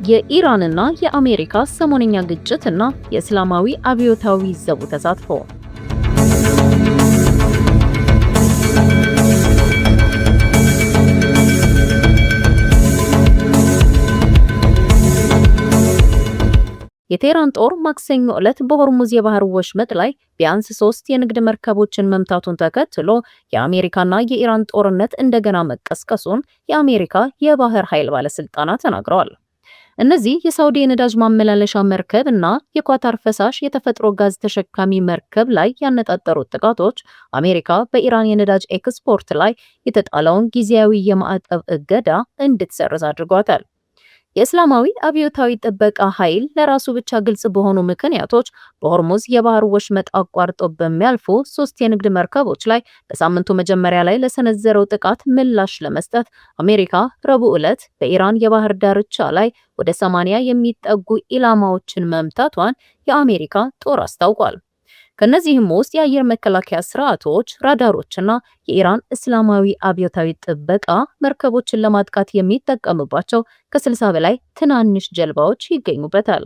የኢራንና የአሜሪካ ሰሞነኛ ግጭትና የእስላማዊ አብዮታዊ ዘቡ ተሳትፎ። የቴህራን ጦር ማክሰኞ ዕለት በሆርሙዝ የባህር ወሽመጥ ላይ ቢያንስ 3 የንግድ መርከቦችን መምታቱን ተከትሎ የአሜሪካና የኢራን ጦርነት እንደገና መቀስቀሱን የአሜሪካ የባህር ኃይል ባለስልጣናት ተናግረዋል። እነዚህ የሳውዲ የነዳጅ ማመላለሻ መርከብ እና የኳታር ፈሳሽ የተፈጥሮ ጋዝ ተሸካሚ መርከብ ላይ ያነጣጠሩት ጥቃቶች አሜሪካ በኢራን የነዳጅ ኤክስፖርት ላይ የተጣለውን ጊዜያዊ የማዕቀብ እገዳ እንድትሰርዝ አድርጓታል። የእስላማዊ አብዮታዊ ጥበቃ ኃይል ለራሱ ብቻ ግልጽ በሆኑ ምክንያቶች በሆርሙዝ የባህር ወሽመጥ አቋርጦ በሚያልፉ 3 የንግድ መርከቦች ላይ በሳምንቱ መጀመሪያ ላይ ለሰነዘረው ጥቃት ምላሽ ለመስጠት አሜሪካ ረቡዕ ዕለት በኢራን የባህር ዳርቻ ላይ ወደ 80 የሚጠጉ ኢላማዎችን መምታቷን የአሜሪካ ጦር አስታውቋል። ከነዚህም ውስጥ የአየር መከላከያ ስርዓቶች፣ ራዳሮችና የኢራን እስላማዊ አብዮታዊ ጥበቃ መርከቦችን ለማጥቃት የሚጠቀሙባቸው ከ60 በላይ ትናንሽ ጀልባዎች ይገኙበታል።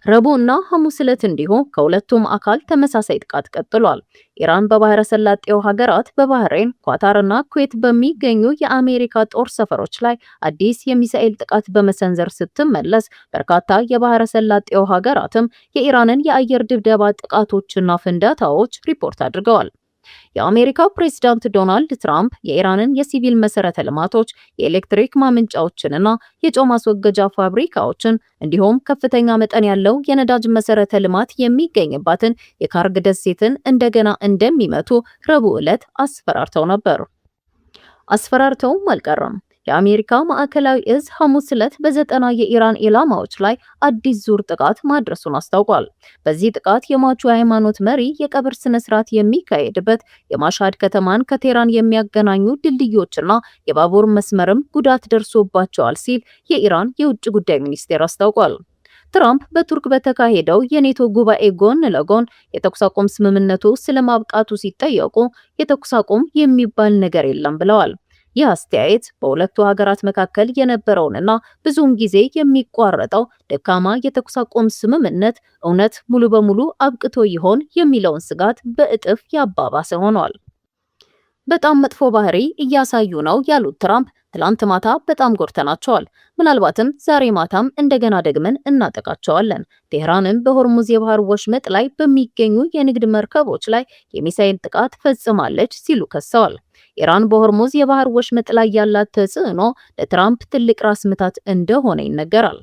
ረቡዕና ሐሙስ ዕለት እንዲሁ ከሁለቱም አካል ተመሳሳይ ጥቃት ቀጥሏል። ኢራን በባህረ ሰላጤው ሀገራት በባህሬን፣ ኳታርና ኩዌት በሚገኙ የአሜሪካ ጦር ሰፈሮች ላይ አዲስ የሚሳኤል ጥቃት በመሰንዘር ስትመለስ፣ በርካታ የባህረ ሰላጤው ሀገራትም የኢራንን የአየር ድብደባ ጥቃቶችና ፍንዳታዎች ሪፖርት አድርገዋል። የአሜሪካው ፕሬዝዳንት ዶናልድ ትራምፕ የኢራንን የሲቪል መሰረተ ልማቶች፣ የኤሌክትሪክ ማመንጫዎችንና የጨው ማስወገጃ ፋብሪካዎችን እንዲሁም ከፍተኛ መጠን ያለው የነዳጅ መሰረተ ልማት የሚገኝባትን የካርግ ደሴትን እንደገና እንደሚመቱ ረቡዕ ዕለት አስፈራርተው ነበር። አስፈራርተውም አልቀረም። የአሜሪካ ማዕከላዊ እዝ ሐሙስ ዕለት በ90 የኢራን ኢላማዎች ላይ አዲስ ዙር ጥቃት ማድረሱን አስታውቋል። በዚህ ጥቃት የሟቹ የሃይማኖት መሪ የቀብር ስነ ስርዓት የሚካሄድበት የማሻድ ከተማን ከቴህራን የሚያገናኙ ድልድዮችና የባቡር መስመርም ጉዳት ደርሶባቸዋል ሲል የኢራን የውጭ ጉዳይ ሚኒስቴር አስታውቋል። ትራምፕ በቱርክ በተካሄደው የኔቶ ጉባኤ ጎን ለጎን የተኩስ አቁም ስምምነቱ ስለማብቃቱ ሲጠየቁ የተኩስ አቁም የሚባል ነገር የለም ብለዋል። ይህ አስተያየት በሁለቱ ሀገራት መካከል የነበረውንና ብዙውን ጊዜ የሚቋረጠው ደካማ የተኩስ አቁም ስምምነት እውነት ሙሉ በሙሉ አብቅቶ ይሆን የሚለውን ስጋት በእጥፍ ያባባሰ ሆኗል። በጣም መጥፎ ባህሪ እያሳዩ ነው ያሉት ትራምፕ ትላንት ማታ በጣም ጎርተናቸዋል፣ ምናልባትም ዛሬ ማታም እንደገና ደግመን እናጠቃቸዋለን። ቴህራንም በሆርሙዝ የባህር ወሽመጥ ላይ በሚገኙ የንግድ መርከቦች ላይ የሚሳኤል ጥቃት ፈጽማለች ሲሉ ከሰዋል። ኢራን በሆርሙዝ የባህር ወሽመጥ ላይ ያላት ተጽዕኖ ለትራምፕ ትልቅ ራስ ምታት እንደሆነ ይነገራል።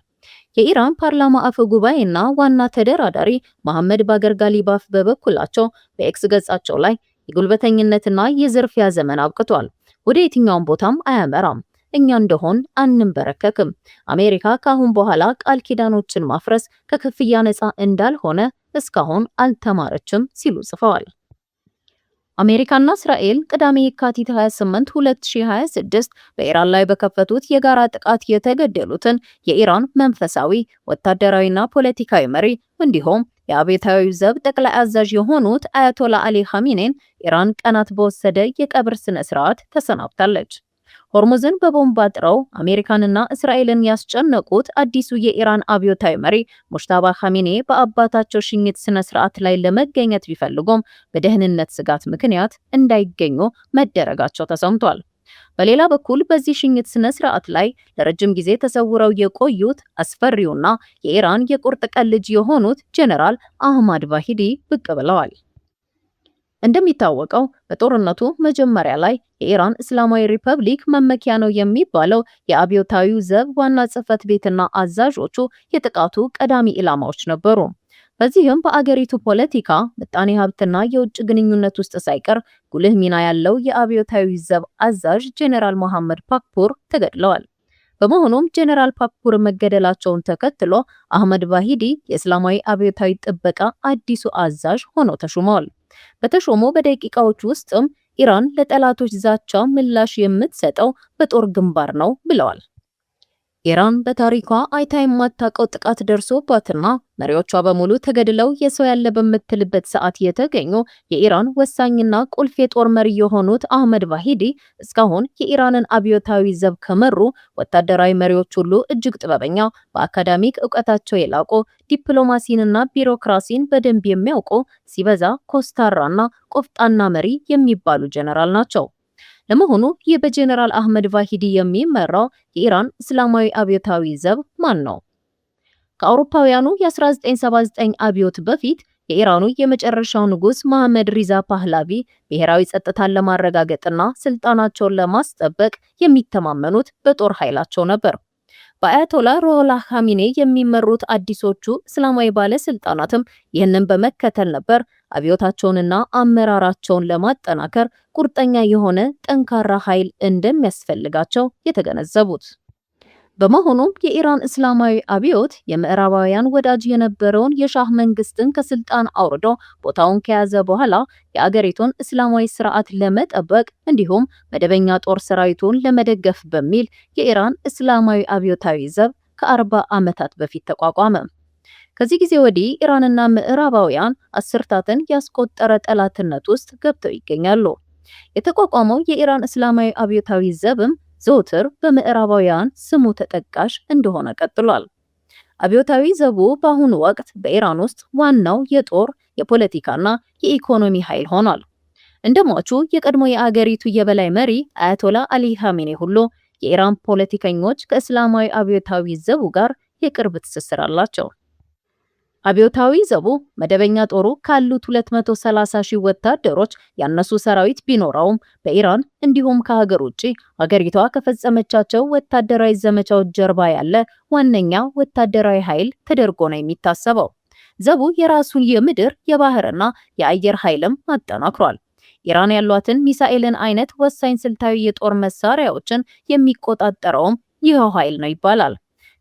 የኢራን ፓርላማ አፈ ጉባኤና ዋና ተደራዳሪ መሐመድ ባገር ጋሊባፍ በበኩላቸው በኤክስ ገጻቸው ላይ የጉልበተኝነትና የዝርፊያ ዘመን አብቅቷል፣ ወደ የትኛውም ቦታም አያመራም፣ እኛ እንደሆን አንንበረከክም፣ አሜሪካ ካሁን በኋላ ቃል ኪዳኖችን ማፍረስ ከክፍያ ነፃ እንዳልሆነ እስካሁን አልተማረችም ሲሉ ጽፈዋል። አሜሪካና እስራኤል ቅዳሜ የካቲት 28 2026 በኢራን ላይ በከፈቱት የጋራ ጥቃት የተገደሉትን የኢራን መንፈሳዊ ወታደራዊና ፖለቲካዊ መሪ እንዲሁም የአብዮታዊ ዘብ ጠቅላይ አዛዥ የሆኑት አያቶላ አሊ ኻሜኔን ኢራን ቀናት በወሰደ የቀብር ስነ ስርዓት ተሰናብታለች። ሆርሙዝን በቦምብ አጥረው አሜሪካንና እስራኤልን ያስጨነቁት አዲሱ የኢራን አብዮታዊ መሪ ሙጅተባ ኻሜኔ በአባታቸው ሽኝት ስነ ስርዓት ላይ ለመገኘት ቢፈልጉም በደህንነት ስጋት ምክንያት እንዳይገኙ መደረጋቸው ተሰምቷል። በሌላ በኩል በዚህ ሽኝት ስነ ስርዓት ላይ ለረጅም ጊዜ ተሰውረው የቆዩት አስፈሪውና የኢራን የቁርጥ ቀን ልጅ የሆኑት ጀነራል አህማድ ቫሂዲ ብቅ ብለዋል። እንደሚታወቀው በጦርነቱ መጀመሪያ ላይ የኢራን እስላማዊ ሪፐብሊክ መመኪያ ነው የሚባለው የአብዮታዊው ዘብ ዋና ጽሕፈት ቤትና አዛዦቹ የጥቃቱ ቀዳሚ ኢላማዎች ነበሩ። በዚህም በአገሪቱ ፖለቲካ፣ ምጣኔ ሀብትና የውጭ ግንኙነት ውስጥ ሳይቀር ጉልህ ሚና ያለው የአብዮታዊ ዘብ አዛዥ ጄኔራል መሐመድ ፓክፑር ተገድለዋል። በመሆኑም ጄኔራል ፓክፑር መገደላቸውን ተከትሎ አህመድ ቫሂዲ የእስላማዊ አብዮታዊ ጥበቃ አዲሱ አዛዥ ሆነው ተሹመዋል። በተሾሙ በደቂቃዎች ውስጥም ኢራን ለጠላቶች ዛቻ ምላሽ የምትሰጠው በጦር ግንባር ነው ብለዋል። ኢራን በታሪኳ አይታ የማታውቀው ጥቃት ደርሶባትና መሪዎቿ በሙሉ ተገድለው የሰው ያለ በምትልበት ሰዓት የተገኙ የኢራን ወሳኝና ቁልፍ የጦር መሪ የሆኑት አህመድ ቫሂዲ እስካሁን የኢራንን አብዮታዊ ዘብ ከመሩ ወታደራዊ መሪዎች ሁሉ እጅግ ጥበበኛ፣ በአካዳሚክ እውቀታቸው የላቁ፣ ዲፕሎማሲንና ቢሮክራሲን በደንብ የሚያውቁ፣ ሲበዛ ኮስታራና ቆፍጣና መሪ የሚባሉ ጀነራል ናቸው። ለመሆኑ ይህ በጀነራል አህመድ ቫሂዲ የሚመራው የኢራን እስላማዊ አብዮታዊ ዘብ ማን ነው? ከአውሮፓውያኑ የ1979 አብዮት በፊት የኢራኑ የመጨረሻው ንጉስ መሐመድ ሪዛ ፓህላቪ ብሔራዊ ጸጥታን ለማረጋገጥና ስልጣናቸውን ለማስጠበቅ የሚተማመኑት በጦር ኃይላቸው ነበር። በአያቶላ ሩሆላ ኻሜኒ የሚመሩት አዲሶቹ እስላማዊ ባለስልጣናትም ይህንን በመከተል ነበር አብዮታቸውንና አመራራቸውን ለማጠናከር ቁርጠኛ የሆነ ጠንካራ ኃይል እንደሚያስፈልጋቸው የተገነዘቡት። በመሆኑም የኢራን እስላማዊ አብዮት የምዕራባውያን ወዳጅ የነበረውን የሻህ መንግስትን ከስልጣን አውርዶ ቦታውን ከያዘ በኋላ የአገሪቱን እስላማዊ ስርዓት ለመጠበቅ እንዲሁም መደበኛ ጦር ሰራዊቱን ለመደገፍ በሚል የኢራን እስላማዊ አብዮታዊ ዘብ ከ40 ዓመታት በፊት ተቋቋመ። ከዚህ ጊዜ ወዲህ ኢራንና ምዕራባውያን አስርታትን ያስቆጠረ ጠላትነት ውስጥ ገብተው ይገኛሉ። የተቋቋመው የኢራን እስላማዊ አብዮታዊ ዘብም ዘውትር በምዕራባውያን ስሙ ተጠቃሽ እንደሆነ ቀጥሏል። አብዮታዊ ዘቡ በአሁኑ ወቅት በኢራን ውስጥ ዋናው የጦር የፖለቲካና የኢኮኖሚ ኃይል ሆኗል። እንደሟቹ የቀድሞ የአገሪቱ የበላይ መሪ አያቶላ አሊ ኻሜኒ ሁሉ የኢራን ፖለቲከኞች ከእስላማዊ አብዮታዊ ዘቡ ጋር የቅርብ ትስስር አላቸው። አብዮታዊ ዘቡ መደበኛ ጦሩ ካሉት 230 ሺህ ወታደሮች ያነሱ ሰራዊት ቢኖረውም በኢራን እንዲሁም ከሀገር ውጪ ሀገሪቷ ከፈጸመቻቸው ወታደራዊ ዘመቻዎች ጀርባ ያለ ዋነኛ ወታደራዊ ኃይል ተደርጎ ነው የሚታሰበው። ዘቡ የራሱን የምድር የባህርና የአየር ኃይልም አጠናክሯል። ኢራን ያሏትን ሚሳኤልን አይነት ወሳኝ ስልታዊ የጦር መሳሪያዎችን የሚቆጣጠረውም ይኸው ኃይል ነው ይባላል።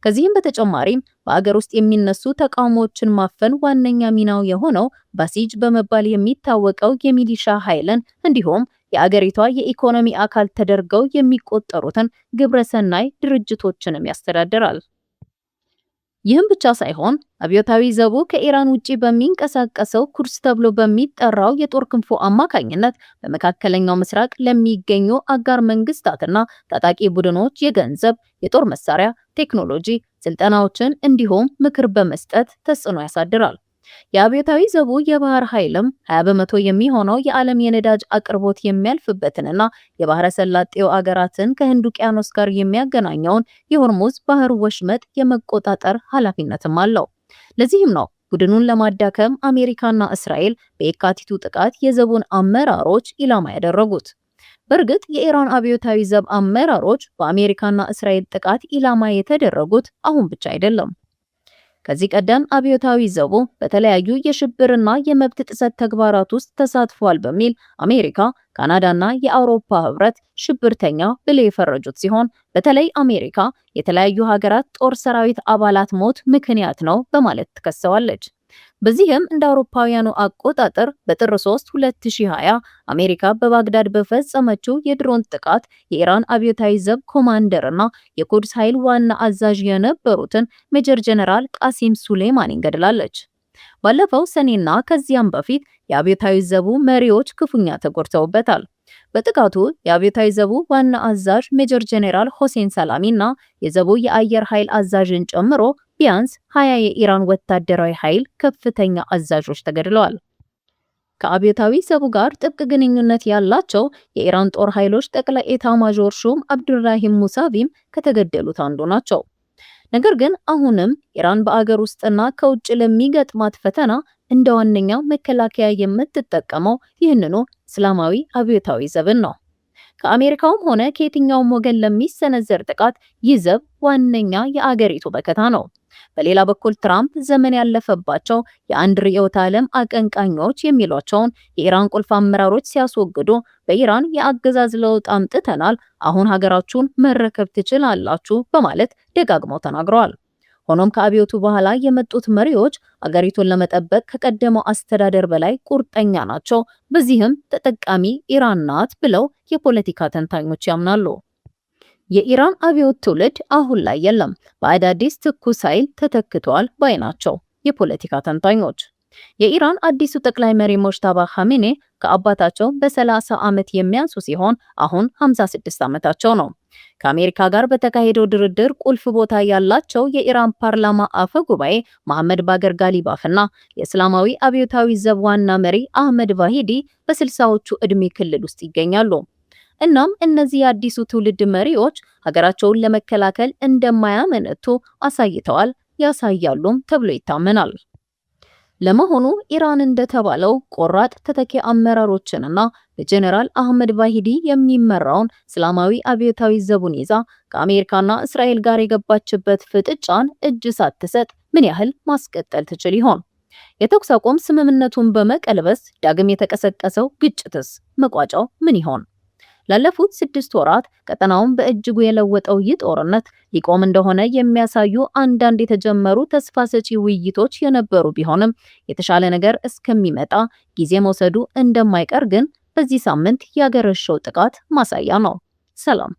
ከዚህም በተጨማሪም በአገር ውስጥ የሚነሱ ተቃውሞዎችን ማፈን ዋነኛ ሚናው የሆነው ባሲጅ በመባል የሚታወቀው የሚሊሻ ኃይልን እንዲሁም የአገሪቷ የኢኮኖሚ አካል ተደርገው የሚቆጠሩትን ግብረሰናይ ድርጅቶችንም ያስተዳድራል። ይህም ብቻ ሳይሆን አብዮታዊ ዘቡ ከኢራን ውጪ በሚንቀሳቀሰው ኩርስ ተብሎ በሚጠራው የጦር ክንፉ አማካኝነት በመካከለኛው ምስራቅ ለሚገኙ አጋር መንግስታትና ታጣቂ ቡድኖች የገንዘብ፣ የጦር መሳሪያ፣ ቴክኖሎጂ ስልጠናዎችን እንዲሁም ምክር በመስጠት ተጽዕኖ ያሳድራል። የአብዮታዊ ዘቡ የባህር ኃይልም 20 በመቶ የሚሆነው የዓለም የነዳጅ አቅርቦት የሚያልፍበትንና የባህረ ሰላጤው አገራትን ከህንድ ውቅያኖስ ጋር የሚያገናኘውን የሆርሙዝ ባህር ወሽመጥ የመቆጣጠር ኃላፊነትም አለው። ለዚህም ነው ቡድኑን ለማዳከም አሜሪካና እስራኤል በየካቲቱ ጥቃት የዘቡን አመራሮች ኢላማ ያደረጉት። በእርግጥ የኢራን አብዮታዊ ዘብ አመራሮች በአሜሪካና እስራኤል ጥቃት ኢላማ የተደረጉት አሁን ብቻ አይደለም። ከዚህ ቀደም አብዮታዊ ዘቡ በተለያዩ የሽብርና የመብት ጥሰት ተግባራት ውስጥ ተሳትፏል በሚል አሜሪካ፣ ካናዳና የአውሮፓ ህብረት ሽብርተኛ ብለው የፈረጁት ሲሆን በተለይ አሜሪካ የተለያዩ ሀገራት ጦር ሰራዊት አባላት ሞት ምክንያት ነው በማለት ትከሰዋለች። በዚህም እንደ አውሮፓውያኑ አቆጣጠር በጥር 3 2020 አሜሪካ በባግዳድ በፈጸመችው የድሮን ጥቃት የኢራን አብዮታዊ ዘብ ኮማንደርና የቁድስ ኃይል ዋና አዛዥ የነበሩትን ሜጀር ጀነራል ቃሲም ሱሌማኒን ገድላለች። ባለፈው ሰኔና ከዚያም በፊት የአብዮታዊ ዘቡ መሪዎች ክፉኛ ተጎድተውበታል። በጥቃቱ የአብዮታዊ ዘቡ ዋና አዛዥ ሜጀር ጀነራል ሁሴን ሰላሚና የዘቡ የአየር ኃይል አዛዥን ጨምሮ ቢያንስ 20 የኢራን ወታደራዊ ኃይል ከፍተኛ አዛዦች ተገድለዋል። ከአብዮታዊ ዘቡ ጋር ጥብቅ ግንኙነት ያላቸው የኢራን ጦር ኃይሎች ጠቅላይ ኤታማዦር ሹም አብዱላሂም ሙሳቪም ከተገደሉት አንዱ ናቸው። ነገር ግን አሁንም ኢራን በአገር ውስጥና ከውጭ ለሚገጥማት ፈተና እንደ ዋነኛ መከላከያ የምትጠቀመው ይህንኑ እስላማዊ አብዮታዊ ዘብን ነው። ከአሜሪካውም ሆነ ከየትኛውም ወገን ለሚሰነዘር ጥቃት ይህ ዘብ ዋነኛ የአገሪቱ መከታ ነው። በሌላ በኩል ትራምፕ ዘመን ያለፈባቸው የአንድ ርዕዮተ ዓለም አቀንቃኞች የሚሏቸውን የኢራን ቁልፍ አመራሮች ሲያስወግዱ በኢራን የአገዛዝ ለውጥ አምጥተናል፣ አሁን ሀገራችሁን መረከብ ትችላላችሁ በማለት ደጋግመው ተናግረዋል። ሆኖም ከአብዮቱ በኋላ የመጡት መሪዎች አገሪቱን ለመጠበቅ ከቀደመው አስተዳደር በላይ ቁርጠኛ ናቸው። በዚህም ተጠቃሚ ኢራን ናት ብለው የፖለቲካ ተንታኞች ያምናሉ። የኢራን አብዮት ትውልድ አሁን ላይ የለም፣ በአዳዲስ ትኩስ ኃይል ተተክቷል ባይ ናቸው የፖለቲካ ተንታኞች። የኢራን አዲሱ ጠቅላይ መሪ ሙጅተባ ኻሜኔ ከአባታቸው በ30 ዓመት የሚያንሱ ሲሆን አሁን 56 ዓመታቸው ነው። ከአሜሪካ ጋር በተካሄደው ድርድር ቁልፍ ቦታ ያላቸው የኢራን ፓርላማ አፈ ጉባኤ መሐመድ ባገር ጋሊባፍና የእስላማዊ አብዮታዊ ዘብ ዋና መሪ አህመድ ቫሂዲ በ60ዎቹ ዕድሜ ክልል ውስጥ ይገኛሉ። እናም እነዚህ የአዲሱ ትውልድ መሪዎች ሀገራቸውን ለመከላከል እንደማያመነቱ አሳይተዋል፣ ያሳያሉም ተብሎ ይታመናል። ለመሆኑ ኢራን እንደተባለው ቆራጥ ተተኪ አመራሮችንና በጀነራል አህመድ ቫሂዲ የሚመራውን እስላማዊ አብዮታዊ ዘቡን ይዛ ከአሜሪካና እስራኤል ጋር የገባችበት ፍጥጫን እጅ ሳትሰጥ ምን ያህል ማስቀጠል ትችል ይሆን? የተኩስ አቁም ስምምነቱን በመቀልበስ ዳግም የተቀሰቀሰው ግጭትስ መቋጫው ምን ይሆን? ላለፉት 6 ወራት ቀጠናውን በእጅጉ የለወጠው ይህ ጦርነት ሊቆም እንደሆነ የሚያሳዩ አንዳንድ የተጀመሩ ተስፋ ሰጪ ውይይቶች የነበሩ ቢሆንም የተሻለ ነገር እስከሚመጣ ጊዜ መውሰዱ እንደማይቀር ግን በዚህ ሳምንት ያገረሸው ጥቃት ማሳያ ነው። ሰላም።